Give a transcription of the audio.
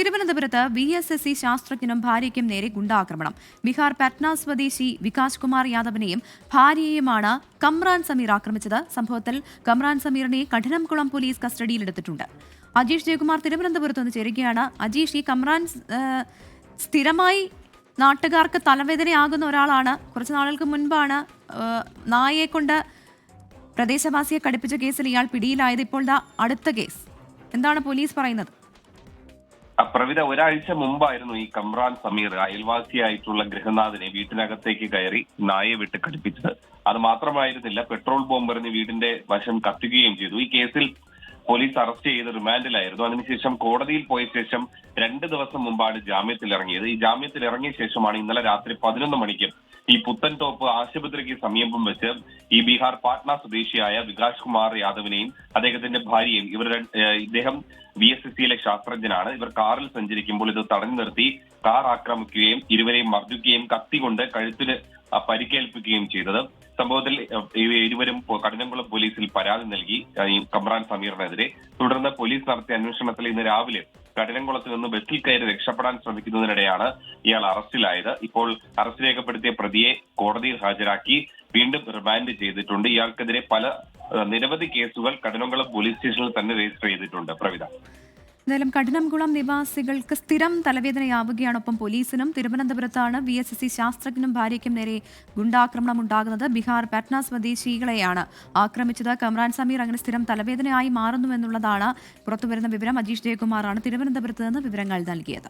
തിരുവനന്തപുരത്ത് VSSC ശാസ്ത്രജ്ഞനും ഭാര്യയ്ക്കും നേരെ ഗുണ്ടാക്രമണം. ബീഹാർ പട്ന സ്വദേശി വികാസ് കുമാർ യാദവിനെയും ഭാര്യയെയുമാണ് കമ്രാൻ സമീർ ആക്രമിച്ചത്. സംഭവത്തിൽ കമ്രാൻ സമീറിനെ കഠിനംകുളം പോലീസ് കസ്റ്റഡിയിലെടുത്തിട്ടുണ്ട്. അജീഷ് ജയകുമാർ തിരുവനന്തപുരത്ത് നിന്ന് ചേരുകയാണ്. അജീഷ്, ഈ കമ്രാൻ സ്ഥിരമായി നാട്ടുകാർക്ക് തലവേദനയാകുന്ന ഒരാളാണ്. കുറച്ച് നാളുകൾക്ക് മുൻപാണ് നായയെ കൊണ്ട് പ്രദേശവാസിയെ കടുപ്പിച്ച കേസിൽ ഇയാൾ പിടിയിലായത്. ഇപ്പോൾ അടുത്ത കേസ് എന്താണ് പോലീസ് പറയുന്നത്? പ്രവിധ ഒരാഴ്ച മുമ്പായിരുന്നു ഈ കമ്രാൻ സമീർ അയൽവാസിയായിട്ടുള്ള ഗൃഹനാഥനെ വീട്ടിനകത്തേക്ക് കയറി നായയെ വിട്ട് കടുപ്പിച്ചത്. അത് മാത്രമായിരുന്നില്ല, പെട്രോൾ ബോംബെറിഞ്ഞ് വീടിന്റെ വശം കത്തുകയും ചെയ്തു. ഈ കേസിൽ പോലീസ് അറസ്റ്റ് ചെയ്ത് റിമാൻഡിലായിരുന്നു. അതിനുശേഷം കോടതിയിൽ പോയ ശേഷം 2 ദിവസം മുമ്പാണ് ജാമ്യത്തിൽ ഇറങ്ങിയത്. ഈ ജാമ്യത്തിൽ ഇറങ്ങിയ ശേഷമാണ് ഇന്നലെ രാത്രി 11 മണിക്ക് ഈ പുത്തൻതോപ്പ് ആശുപത്രിക്ക് സമീപം വെച്ച് ഈ ബീഹാർ പാട്ന സ്വദേശിയായ വികാസ് കുമാർ യാദവിനെയും അദ്ദേഹത്തിന്റെ ഭാര്യയും ഇദ്ദേഹം VSSCയിലെ ശാസ്ത്രജ്ഞനാണ്. ഇവർ കാറിൽ സഞ്ചരിക്കുമ്പോൾ ഇത് തടഞ്ഞു നിർത്തി കാർ ആക്രമിക്കുകയും ഇരുവരെയും മർദ്ദിക്കുകയും കത്തികൊണ്ട് കഴുത്തിന് പരിക്കേൽപ്പിക്കുകയും ചെയ്തത്. സംഭവത്തിൽ ഇരുവരും കഠിനംകുളം പോലീസിൽ പരാതി നൽകി ഈ കമ്രാൻ സമീറിനെതിരെ. തുടർന്ന് പോലീസ് നടത്തിയ അന്വേഷണത്തിൽ ഇന്ന് രാവിലെ കഠിനംകുളത്ത് നിന്ന് ബസ്സിൽ കയറി രക്ഷപ്പെടാൻ ശ്രമിക്കുന്നതിനിടെയാണ് ഇയാൾ അറസ്റ്റിലായത്. ഇപ്പോൾ അറസ്റ്റ് രേഖപ്പെടുത്തിയ പ്രതിയെ കോടതിയിൽ ഹാജരാക്കി വീണ്ടും റിമാൻഡ് ചെയ്തിട്ടുണ്ട്. ഇയാൾക്കെതിരെ നിരവധി കേസുകൾ കഠിനംകുളം പോലീസ് സ്റ്റേഷനിൽ തന്നെ രജിസ്റ്റർ ചെയ്തിട്ടുണ്ട്. പ്രവിധ, എന്തായാലും കഠിനംകുളം നിവാസികൾക്ക് സ്ഥിരം തലവേദനയാവുകയാണ്. ഒപ്പം പോലീസിനും. തിരുവനന്തപുരത്താണ് VSSC ശാസ്ത്രജ്ഞനും ഭാര്യയ്ക്കും നേരെ ഗുണ്ടാക്രമണം ഉണ്ടാകുന്നത്. ബീഹാർ പട്ന സ്വദേശികളെയാണ് ആക്രമിച്ചത്. കമ്രാൻ സമീർ അങ്ങനെ സ്ഥിരം തലവേദനയായി മാറുന്നുവെന്നുള്ളതാണ് പുറത്തുവരുന്ന വിവരം. അജീഷ് ജയകുമാറാണ് തിരുവനന്തപുരത്ത് നിന്ന് വിവരങ്ങൾ നൽകിയത്.